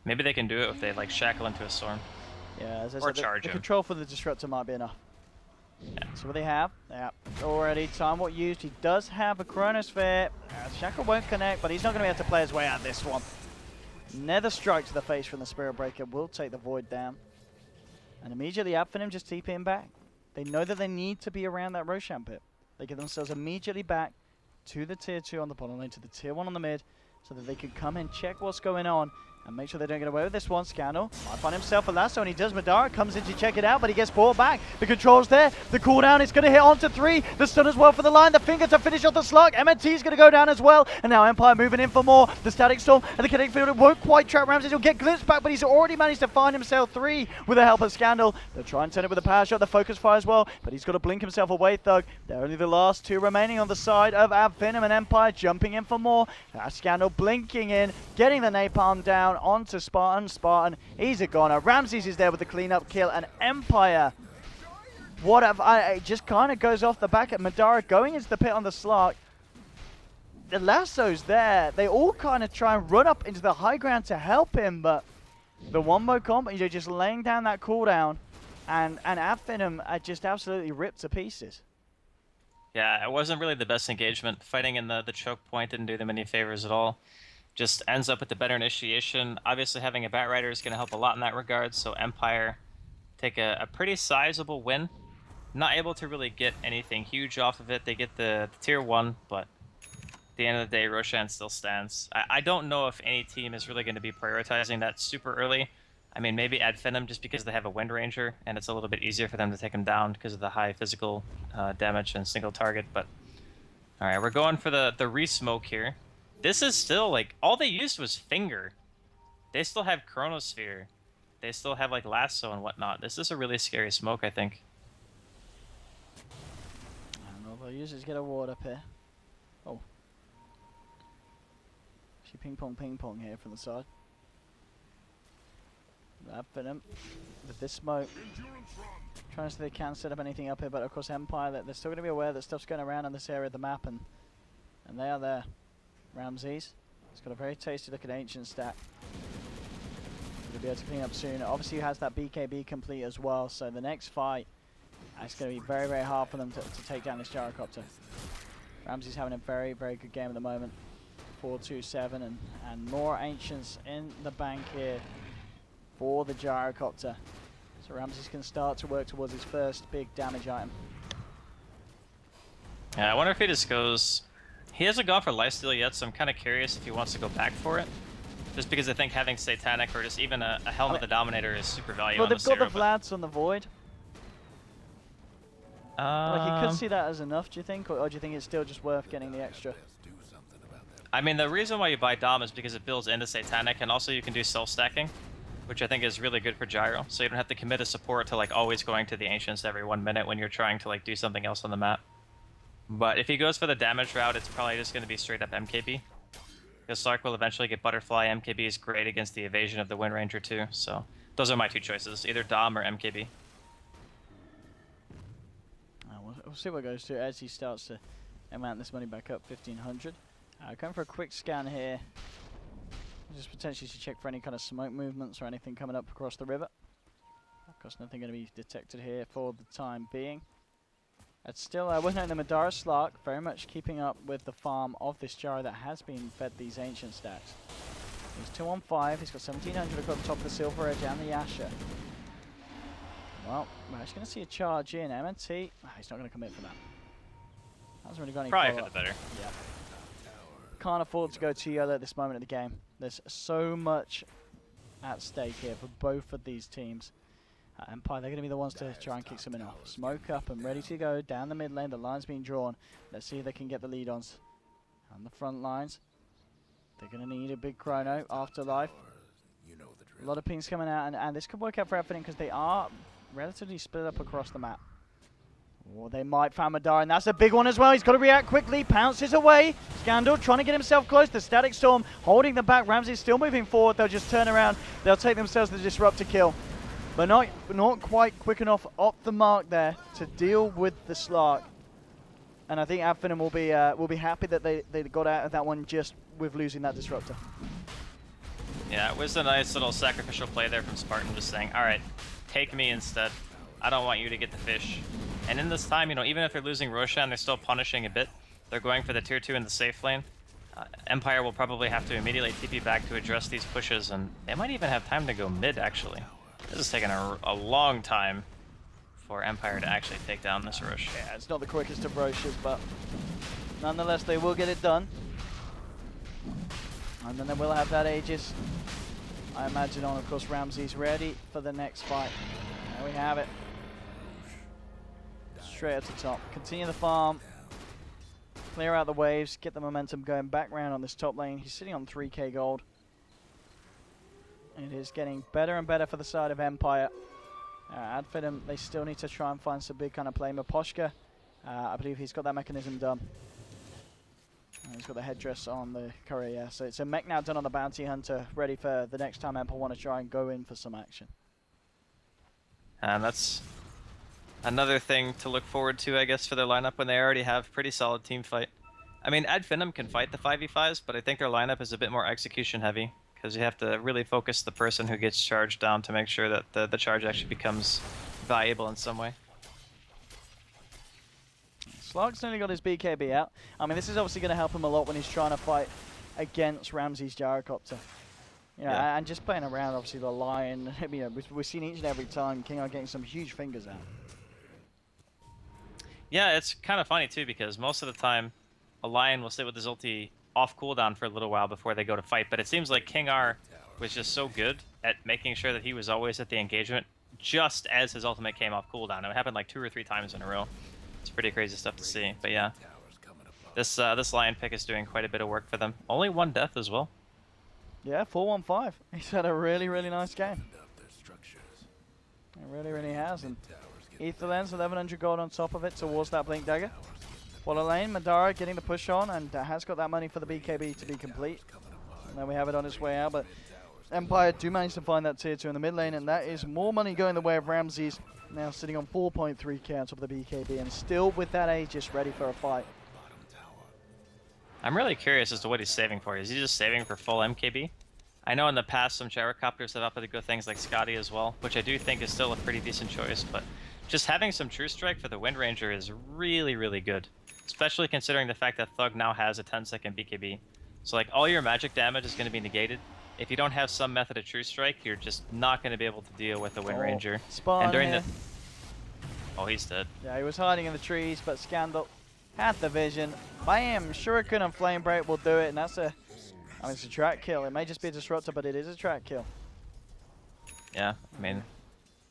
Maybe they can do it if they like shackle into a storm. Yeah, as I or said, charge the him. Control for the Disruptor might be enough. Yeah. So what they have, already time what used. He does have a Chronosphere. Shackle won't connect, but he's not going to be able to play his way out of this one. Nether Strike to the face from the Spirit Breaker will take the Void down. And immediately Finem just TPing back. They know that they need to be around that Roshan pit. They get themselves immediately back to the tier 2 on the bottom lane, to the tier 1 on the mid, so that they can come and check what's going on and make sure they don't get away with this one. Scandal might find himself a lasso, and he does. Madara comes in to check it out, but he gets brought back. The control's there. The cooldown is going to hit onto 3. The stun as well for the line. The finger to finish off the slug. MNT is going to go down as well. And now Empire moving in for more. The Static Storm and the Kinetic Field won't quite trap Ramses. He'll get glimpsed back, but he's already managed to find himself 3 with the help of Scandal. They'll try and turn it with a power shot. The focus fire as well, but he's got to blink himself away, Thug. They're only the last 2 remaining on the side of Finem, and Empire jumping in for more. Scandal blinking in, getting the napalm down onto Spartan. He's a goner. Ramses is there with the cleanup kill, and Empire. It just kind of goes off the back at Madara going into the pit on the Slark. The lasso's there. They all kind of try and run up into the high ground to help him, but the wombo combo, just laying down that cooldown, and Finem are just absolutely ripped to pieces. Yeah, it wasn't really the best engagement. Fighting in the choke point didn't do them any favors at all. Just ends up with the better initiation. Obviously, having a Bat Rider is going to help a lot in that regard, so Empire take a pretty sizable win. Not able to really get anything huge off of it. They get the tier 1, but at the end of the day, Roshan still stands. I don't know if any team is really going to be prioritizing that super early. I mean, maybe Finem just because they have a Wind Ranger, and it's a little bit easier for them to take him down because of the high physical damage and single target. But all right, we're going for the re-smoke here. This is still, like, all they used was Finger. They still have Chronosphere. They still have, like, Lasso and whatnot. This is a really scary smoke, I think. I don't know if they'll use it to get a ward up here. Oh. She ping pong here from the side. Finem with this smoke. Trying to see if they can set up anything up here, but of course Empire, they're still going to be aware that stuff's going around in this area of the map, and they are there. Ramses He's got a very tasty looking ancient stack. He'll be able to clean up soon. Obviously he has that BKB complete as well, so the next fight, it's going to be very, very hard for them to take down this gyrocopter. Ramsey's having a very, very good game at the moment. 4-2-7 and more ancients in the bank here for the gyrocopter. So Ramsey's can start to work towards his first big damage item. Yeah, I wonder if he just goes... He hasn't gone for lifesteal yet, so I'm kind of curious if he wants to go back for it. Just because I think having Satanic or just even a Helm of the Dominator is super valuable. Well, they've got the Vlads on the Void. Like, you could see that as enough, do you think? Or do you think it's still just worth getting the extra? I mean, the reason why you buy Dom is because it builds into Satanic, and also you can do self-stacking, which I think is really good for Gyro. So you don't have to commit a support to like always going to the Ancients every 1 minute when you're trying to like do something else on the map. But if he goes for the damage route, it's probably just going to be straight up MKB. Because Slark will eventually get Butterfly. MKB is great against the evasion of the Wind Ranger too. So those are my two choices, either Dom or MKB. We'll see what goes to as he starts to amount this money back up, 1,500. Going for a quick scan here. Just potentially to check for any kind of smoke movements or anything coming up across the river. Of course, nothing going to be detected here for the time being. It's still, we're noting the Madara Slark very much keeping up with the farm of this Gyro that has been fed these ancient stacks. He's 2 on 5, he's got 1,700 across the top of the Silver Edge and the Yasha. Well, we're actually going to see a charge in. MNT, he's not going to commit for that. Hasn't really got any Probably for the better. Yeah. Can't afford to go too yellow at this moment of the game. There's so much at stake here for both of these teams. Empire, they're going to be the ones to try and kick something off. Smoke up and ready to go down the mid lane. The line's being drawn. Let's see if they can get the lead-ons. On the front lines, they're going to need a big chrono. Afterlife. A lot of pings coming out, and this could work out for Finem because they are relatively split up across the map. Or they might find Madara, and that's a big one as well. He's got to react quickly, pounces away. Scandal trying to get himself close. The Static Storm holding them back. Ramsey's still moving forward. They'll just turn around. They'll take themselves the Disruptor kill. But not quite quick enough off the mark there to deal with the Slark. And I think Finem will be happy that they got out of that one just with losing that Disruptor. Yeah, it was a nice little sacrificial play there from Spartan, just saying, all right, take me instead. I don't want you to get the fish. And in this time, you know, even if they're losing Roshan, they're still punishing a bit. They're going for the tier 2 in the safe lane. Empire will probably have to immediately TP back to address these pushes, and they might even have time to go mid, actually. This is taking a long time for Empire to actually take down this Rosh. Yeah, it's not the quickest of Roshes, but nonetheless, they will get it done. And then they will have that Aegis, I imagine, on. Of course, Ramsey's ready for the next fight. There we have it. Straight up to top. Continue the farm. Clear out the waves. Get the momentum going back round on this top lane. He's sitting on 3k gold. It is getting better and better for the side of Empire. Finem, they still need to try and find some big kind of play. Maposhka, I believe he's got that mechanism done. He's got the headdress on the courier, yeah. So it's a mech now done on the Bounty Hunter, ready for the next time Empire want to try and go in for some action. And that's another thing to look forward to, I guess, for their lineup when they already have pretty solid team fight. I mean, Finem can fight the 5v5s, but I think their lineup is a bit more execution heavy. Because you have to really focus the person who gets charged down to make sure that the charge actually becomes valuable in some way. Slark's nearly got his BKB out. I mean, this is obviously going to help him a lot when he's trying to fight against Ramsey's Gyrocopter. You know, and just playing around, obviously, the Lion. You know, we've seen each and every time King are getting some huge fingers out. Yeah, it's kind of funny, too, because most of the time, a Lion will sit with his ulti off cooldown for a little while before they go to fight, but it seems like King R was just so good at making sure that he was always at the engagement just as his ultimate came off cooldown. It happened like 2 or 3 times in a row. It's pretty crazy stuff to see, but yeah. This Lion pick is doing quite a bit of work for them. Only 1 death as well. Yeah, 4-1-5. He's had a really, really nice game. He really, really has. And Ether Lens, 1100 gold on top of it towards that Blink Dagger. Follow lane, Madara getting the push on and has got that money for the BKB to be complete. And then we have it on its way out, but Empire do manage to find that tier 2 in the mid lane, and that is more money going the way of Ramsey's, now sitting on 4.3k on top of the BKB, and still with that Aegis ready for a fight. I'm really curious as to what he's saving for. Is he just saving for full MKB? I know in the past some gyrocopters have opted to go things like Scotty as well, which I do think is still a pretty decent choice, but just having some True Strike for the Wind Ranger is really, really good. Especially considering the fact that Thug now has a 10-second BKB. So like all your magic damage is going to be negated. If you don't have some method of True Strike, you're just not going to be able to deal with the Wind Ranger. Spawn And during here. Oh, he's dead. Yeah, he was hiding in the trees, but Scandal had the vision. Bam! Shuriken and Flame Break will do it, and that's a... I mean, it's a track kill. It may just be a disruptor, but it is a track kill. Yeah, I mean,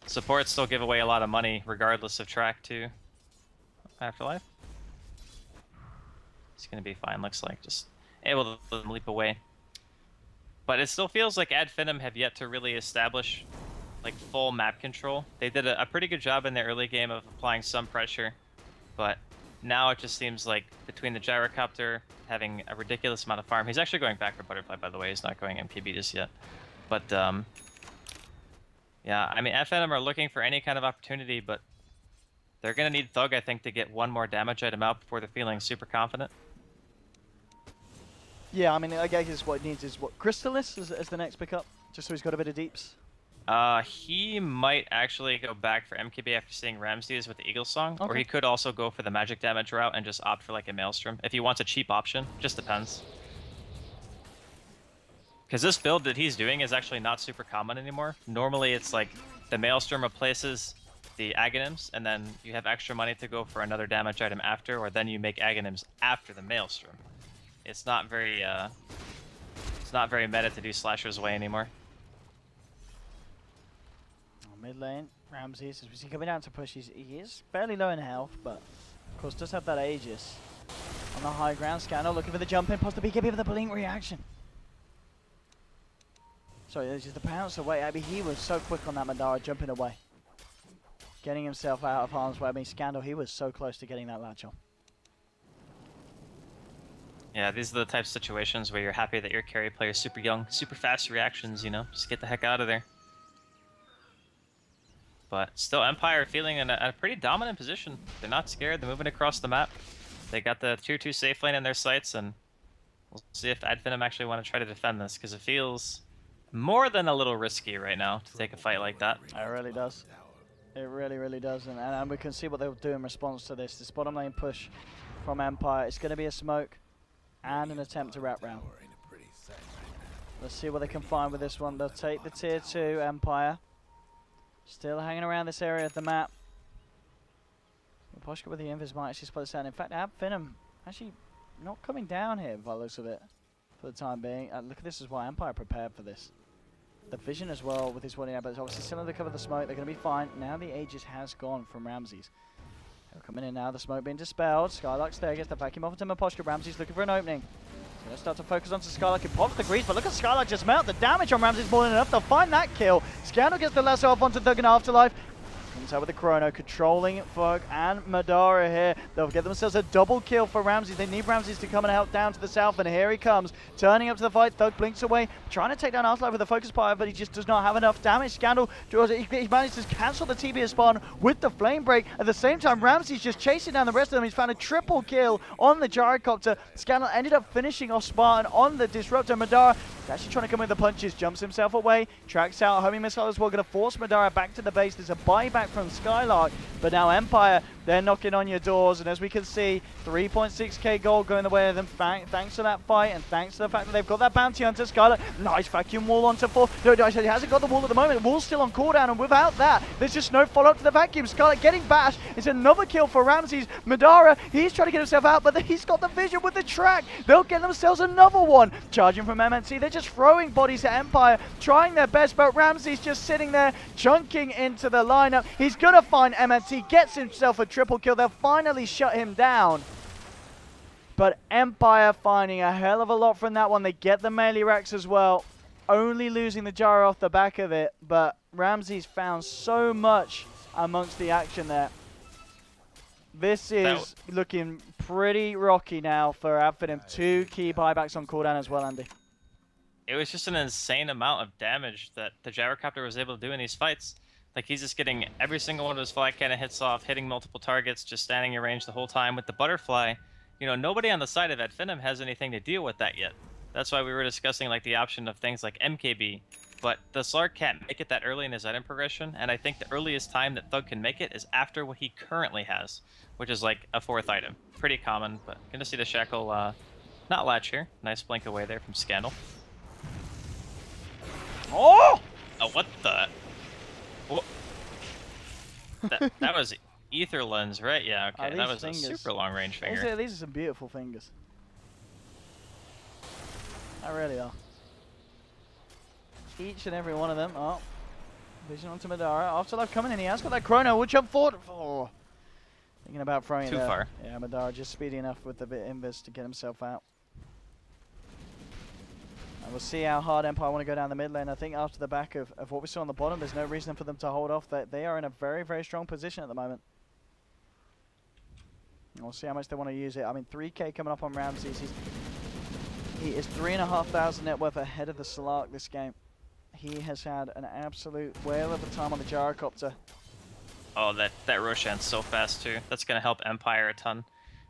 supports still give away a lot of money regardless of track to Afterlife. It's gonna be fine, looks like. Just able to let them leap away. But it still feels like Finem have yet to really establish like full map control. They did a pretty good job in their early game of applying some pressure, but now it just seems like between the gyrocopter having a ridiculous amount of farm. He's actually going back for butterfly, by the way. He's not going MKB just yet. But yeah, I mean, Finem are looking for any kind of opportunity, but they're gonna need Thug, I think, to get one more damage item out before they're feeling super confident. Yeah, I mean, I guess what it needs is what Crystallis as the next pickup, just so he's got a bit of deeps. He might actually go back for MKB after seeing Ramses with the Eagle Song, or he could also go for the magic damage route and just opt for like a Maelstrom if he wants a cheap option. Just depends. Because this build that he's doing is actually not super common anymore. Normally it's like the Maelstrom replaces the Aghanims, and then you have extra money to go for another damage item after, or then you make Aghanims after the Maelstrom. It's not very meta to do Slasher's Way anymore. Mid lane, Ramses, as we see coming down to push, he is fairly low in health, but of course does have that Aegis. On the high ground, Scandal looking for the jump in, plus the BKB with the blink reaction. Sorry, there's just the pounce away. I mean, he was so quick on that Madara, jumping away. Getting himself out of harm's way. I mean, Scandal, he was so close to getting that latch on. Yeah, these are the types of situations where you're happy that your carry player is super young, super fast reactions, you know? Just get the heck out of there. But still, Empire feeling in a pretty dominant position. They're not scared. They're moving across the map. They got the tier 2 safe lane in their sights, and we'll see if Finem actually want to try to defend this, because it feels more than a little risky right now to take a fight like that. It really does. It really, really does. And we can see what they'll do in response to this. This bottom lane push from Empire. It's going to be a smoke and an attempt to wrap round. Let's see what they can find with this one. They'll take the tier 2 Empire. Still hanging around this area of the map. Poshka with the invis might actually split this out. In fact, Finem actually not coming down here by the looks of it for the time being. Look at this as well. Empire prepared for this. The vision as well with his one out, but it's obviously still under cover of the smoke. They're going to be fine. Now the Aegis has gone from Ramses. They're coming in now. The smoke being dispelled. Skylark's there. Gets the vacuum off to Poshka. Ramses looking for an opening. So let's start to focus onto Skylark. He pops the grease, but look at Skylark just melt. The damage on Ramses more than enough. They'll find that kill. Scandal gets the lasso off onto Thug in Afterlife. Comes out with the Chrono, controlling Thug and Madara here. They'll get themselves a double kill for Ramses. They need Ramses to come and help down to the south, and here he comes. Turning up to the fight, Thug blinks away, trying to take down Afterlife with a focus fire, but he just does not have enough damage. Scandal, he managed to cancel the TB spawn with the Flame Break. At the same time, Ramses just chasing down the rest of them. He's found a triple kill on the Gyrocopter. Scandal ended up finishing off Spartan on the Disruptor. Madara is actually trying to come with the punches, jumps himself away, tracks out homing missile as well, going to force Madara back to the base. There's a buyback from Skylark, but now Empire, they're knocking on your doors, and as we can see, 3.6k gold going the way of them, thanks to that fight, and thanks to the fact that they've got that bounty hunter. Skylark, nice vacuum wall onto 4. No, he hasn't got the wall at the moment. The wall's still on cooldown, and without that, there's just no follow-up to the vacuum. Skylark getting bashed. It's another kill for Ramses. Madara, he's trying to get himself out, but he's got the vision with the track. They'll get themselves another one. Charging from MNC, they're just throwing bodies at Empire, trying their best, but Ramses just sitting there, chunking into the lineup. He's gonna find MNC, gets himself a triple kill. They'll finally shut him down. But Empire finding a hell of a lot from that one. They get the melee racks as well, only losing the gyro off the back of it, but Ramses found so much amongst the action there. This is looking pretty rocky now for Finem. 2 key buybacks on cooldown as well, Andy. It was just an insane amount of damage that the Gyrocopter was able to do in these fights. Like, he's just getting every single one of his flag cannon hits off, hitting multiple targets, just standing in range the whole time. With the Butterfly, you know, nobody on the side of Finem has anything to deal with that yet. That's why we were discussing like the option of things like MKB. But the Slark can't make it that early in his item progression, and I think the earliest time that Thug can make it is after what he currently has, which is like a 4th item. Pretty common, but gonna see the Shackle not latch here. Nice blink away there from Scandal. Oh! Oh, what the? What? that was Ether Lens, right? Yeah, okay. That was fingers. a super long range finger. These are some beautiful fingers. They really are. Each and every one of them. Oh. Vision onto Madara. Afterlife coming in. He has got that chrono. We'll jump forward. Oh. Thinking about throwing it Too there. far. Yeah, Madara just speedy enough with the bit invis to get himself out. And we'll see how hard Empire want to go down the mid lane. I think after the back of what we saw on the bottom, there's no reason for them to hold off. They are in a very, very strong position at the moment. And we'll see how much they want to use it. I mean, 3K coming up on Ramses. He is 3,500 net worth ahead of the Slark this game. He has had an absolute whale of a time on the gyrocopter. Oh, that Roshan's so fast too. That's going to help Empire a ton.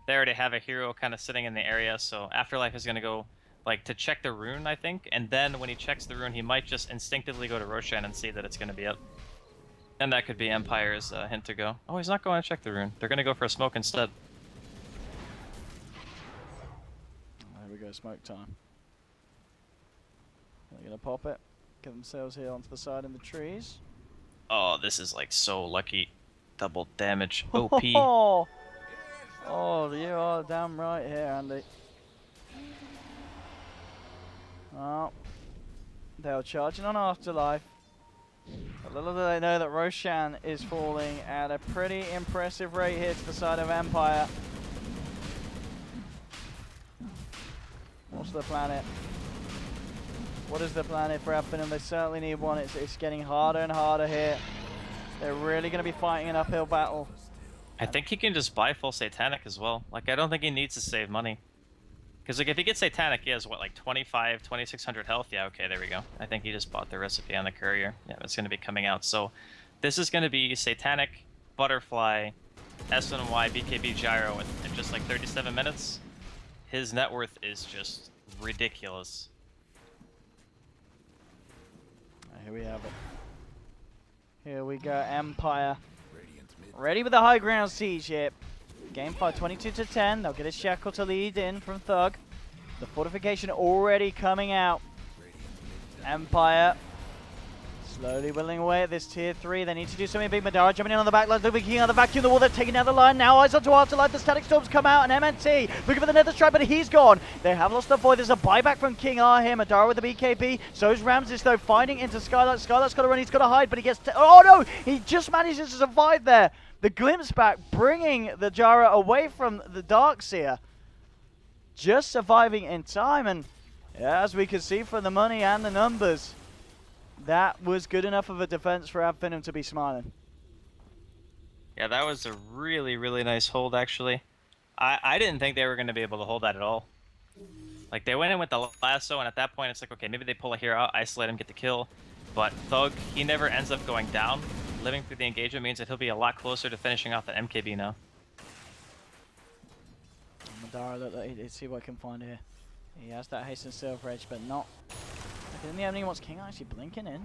They already have a hero kind of sitting in the area, so Afterlife is going to go like to check the rune, I think, and then when he checks the rune, he might just instinctively go to Roshan and see that it's going to be up. And that could be Empire's hint to go. Oh, he's not going to check the rune. They're going to go for a smoke instead. There we go, smoke time. They're going to pop it. Get themselves here onto the side in the trees. Oh, this is like so lucky. Double damage. OP. Oh, you are damn right here, Andy. Oh, they are charging on Afterlife. But little do they know that Roshan is falling at a pretty impressive rate here to the side of Empire. What's the planet? What is the planet for Finem? They certainly need one. It's getting harder and harder here. They're really going to be fighting an uphill battle. I think he can just buy full Satanic as well. Like, I don't think he needs to save money. Because, like, if he gets Satanic, he has, what, like 2,600 health? Yeah, okay, there we go. I think he just bought the recipe on the courier. Yeah, it's going to be coming out. So, this is going to be Satanic, Butterfly, SNY, BKB Gyro in just, like, 37 minutes. His net worth is just ridiculous. Here we have it. Here we go, Empire. Ready with the high ground siege here. Game 5, 22-10. They'll get a Shackle to lead in from Thug. The fortification already coming out. Empire slowly whittling away at this tier 3. They need to do something big. Madara jumping in on the back line, looking on the vacuum, the wall, they're taking down the line. Now eyes onto Afterlife, the static storms come out, and MNT looking for the nether strike, but he's gone. They have lost the void. There's a buyback from King R here. Madara with the BKB. So is Ramses though, finding into Skylight. Skylight's got to run, he's got to hide, but he gets oh no! He just manages to survive there. The glimpse back bringing the Jara away from the Darkseer. Just surviving in time, and yeah, as we can see from the money and the numbers, that was good enough of a defense for Finem to be smiling. Yeah, that was a really, really nice hold, actually. I didn't think they were going to be able to hold that at all. Like, they went in with the lasso, and at that point, it's like, okay, maybe they pull a hero out, isolate him, get the kill. But Thug, he never ends up going down. Living through the engagement means that he'll be a lot closer to finishing off the MKB now. Madara, let's see what I can find here. He has that hasten silver edge, but not. In the opening, what's King actually blinking in?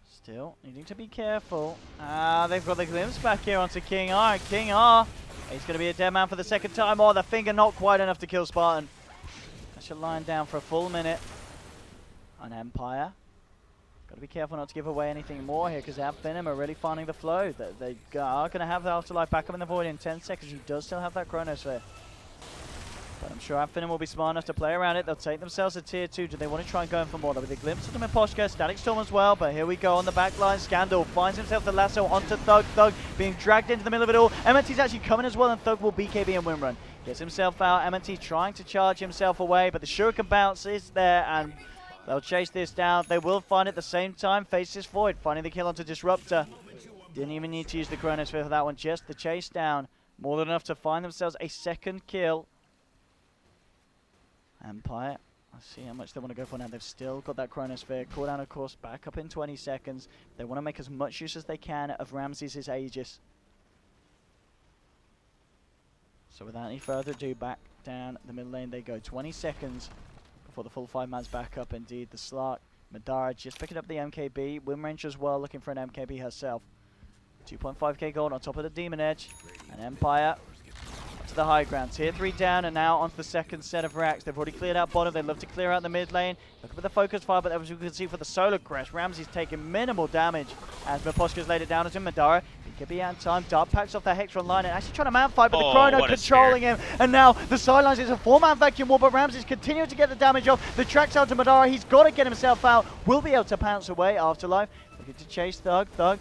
Still needing to be careful. They've got the glimpse back here onto King R. King R, he's going to be a dead man for the second time. Oh, the finger not quite enough to kill Spartan. That should line down for a full minute. On Empire. Got to be careful not to give away anything more here, because Finem are really finding the flow. They are going to have the Afterlife back up in the void in 10 seconds. He does still have that Chronosphere. But I'm sure Finem will be smart enough to play around it. They'll take themselves a tier 2. Do they want to try and go in for more? There'll be the glimpse of them in Poshka, Static Storm as well. But here we go on the back line. Scandal finds himself the lasso onto Thug. Thug being dragged into the middle of it all. MNT's actually coming as well, and Thug will BKB and win run. Gets himself out. MNT trying to charge himself away, but the Shuriken bounce is there, and they'll chase this down. They will find it at the same time. Face this void, finding the kill onto Disruptor. Didn't even need to use the Chronosphere for that one. Just the chase down. More than enough to find themselves a second kill. Empire, let's see how much they want to go for now. They've still got that Chronosphere. Cooldown, of course, back up in 20 seconds. They want to make as much use as they can of Ramses' Aegis. So without any further ado, back down the middle lane they go. 20 seconds before the full 5-man's back up. Indeed, the Slark. Madara just picking up the MKB. Wimrange as well, looking for an MKB herself. 2.5k gold on top of the Demon Edge. And Empire up to the high ground. Tier 3 down and now onto the second set of racks. They've already cleared out bottom. They'd love to clear out the mid lane. Looking for the focus fire, but as we can see for the Solar Crash, Ramsey's taking minimal damage as Miposhka's laid it down as in Madara. He could be out in time. Dart packs off the Hextron line and actually trying to man fight, but the Chrono controlling him. And now the sidelines is a 4-man vacuum wall, but Ramsey's continuing to get the damage off. The track's out to Madara. He's got to get himself out. Will be able to pounce away. Afterlife looking to chase Thug. Thug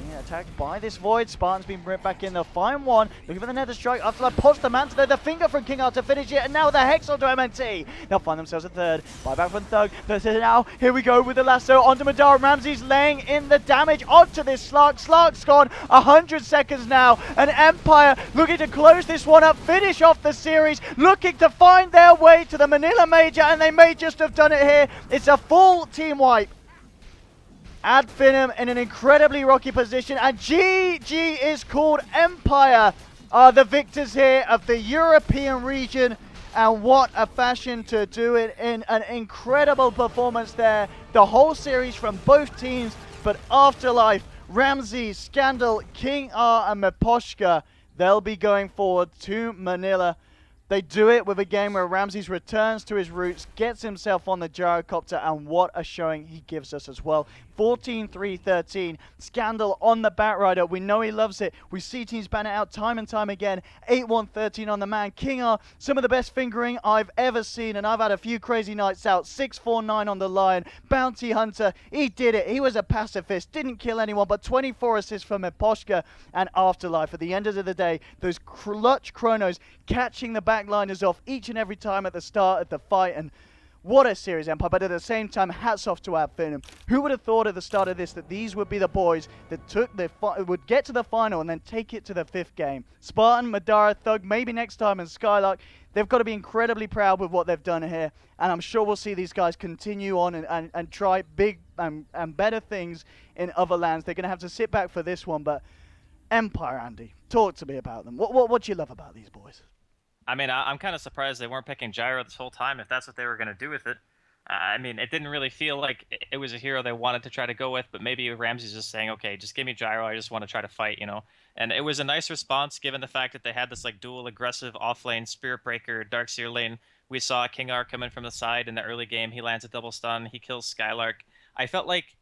being attacked by this Void. Spartan's been ripped back in. They'll find one. Looking for the Nether Strike. Afterlife pops the man to the finger from King Art to finish it. And now the Hex onto MNT. They'll find themselves a third. Buyback from Thug. Now, here we go with the lasso onto Madara. Ramsey's laying in the damage onto this Slark. Slark's gone 100 seconds now. And Empire looking to close this one up. Finish off the series. Looking to find their way to the Manila Major. And they may just have done it here. It's a full team wipe. Add Finem in an incredibly rocky position, and GG is called. Empire are the victors here of the European region, and what a fashion to do it in. An incredible performance there. The whole series from both teams, but Afterlife, Ramsey, Scandal, King R, and Miposhka, they'll be going forward to Manila. They do it with a game where Ramses returns to his roots, gets himself on the gyrocopter, and what a showing he gives us as well. 14-3-13. Scandal on the Batrider. We know he loves it. We see teams ban it out time and time again. 8-1-13 on the man. King R, some of the best fingering I've ever seen, and I've had a few crazy nights out. 6-4-9 on the Lion. Bounty Hunter, he did it. He was a pacifist, didn't kill anyone, but 24 assists from Miposhka. And Afterlife, at the end of the day, those clutch chronos catching the backliners off each and every time at the start of the fight. And what a series, Empire, but at the same time, hats off to Finem. Who would have thought at the start of this that these would be the boys that would get to the final and then take it to the 5th game? Spartan, Madara, Thug, maybe next time, and Skylark, they've got to be incredibly proud with what they've done here. And I'm sure we'll see these guys continue on and try big and better things in other lands. They're going to have to sit back for this one, but Empire, Andy, talk to me about them. What do you love about these boys? I mean, I'm kind of surprised they weren't picking Gyro this whole time, if that's what they were going to do with it. I mean, it didn't really feel like it was a hero they wanted to try to go with, but maybe Ramsey's just saying, okay, just give me Gyro, I just want to try to fight, you know? And it was a nice response, given the fact that they had this, like, dual aggressive off-lane, Spirit Breaker, Darkseer lane. We saw King R come in from the side in the early game, he lands a double stun, he kills Skylark. I felt like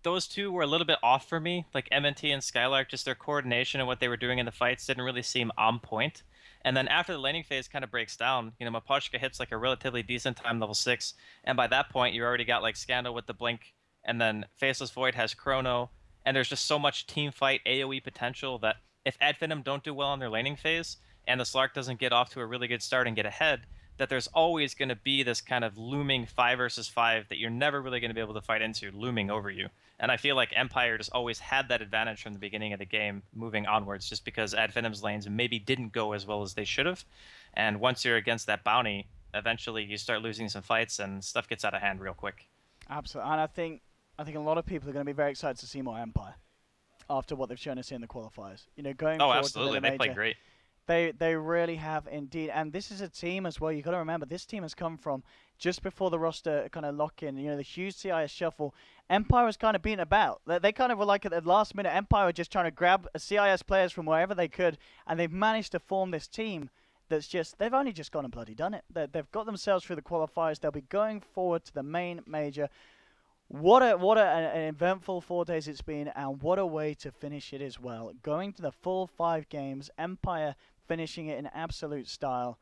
those two were a little bit off for me, like MNT and Skylark, just their coordination and what they were doing in the fights didn't really seem on point. And then after the laning phase kind of breaks down, you know, Miposhka hits like a relatively decent time, level 6, and by that point you already got like Scandal with the Blink, and then Faceless Void has Chrono, and there's just so much team fight AoE potential that if Adfinem don't do well on their laning phase, and the Slark doesn't get off to a really good start and get ahead, that there's always going to be this kind of looming 5 versus 5 that you're never really going to be able to fight into looming over you. And I feel like Empire just always had that advantage from the beginning of the game moving onwards, just because Adfinim's lanes maybe didn't go as well as they should have. And once you're against that bounty, eventually you start losing some fights and stuff gets out of hand real quick. Absolutely. And I think a lot of people are going to be very excited to see more Empire after what they've shown us in the qualifiers. You know, going forward absolutely. To the They play great. They really have indeed. And this is a team as well. You've got to remember, this team has come from just before the roster kind of lock-in, you know, the huge CIS shuffle. Empire was kind of being about. They kind of were like at the last minute, Empire were just trying to grab CIS players from wherever they could, and they've managed to form this team that's just, they've only just gone and bloody done it. They've got themselves through the qualifiers. They'll be going forward to the main major. What an eventful 4 days it's been, and what a way to finish it as well. Going to the full 5 games, Empire finishing it in absolute style.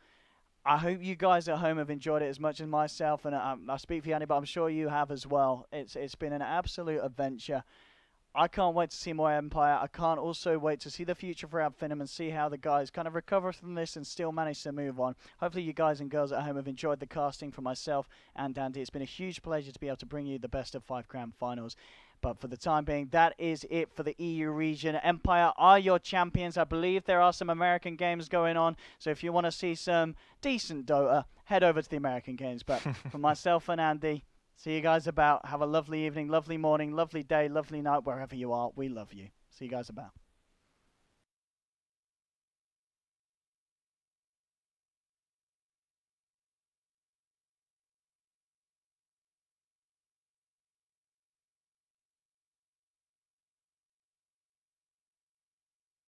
I hope you guys at home have enjoyed it as much as myself, and I speak for Yanni, but I'm sure you have as well. It's been an absolute adventure. I can't wait to see more Empire. I can't also wait to see the future for Finem and see how the guys kind of recover from this and still manage to move on. Hopefully you guys and girls at home have enjoyed the casting for myself and Andy. It's been a huge pleasure to be able to bring you the best of 5 grand finals. But for the time being, that is it for the EU region. Empire are your champions. I believe there are some American games going on. So if you want to see some decent Dota, head over to the American games. But for myself and Andy, see you guys about. Have a lovely evening, lovely morning, lovely day, lovely night, wherever you are. We love you. See you guys about.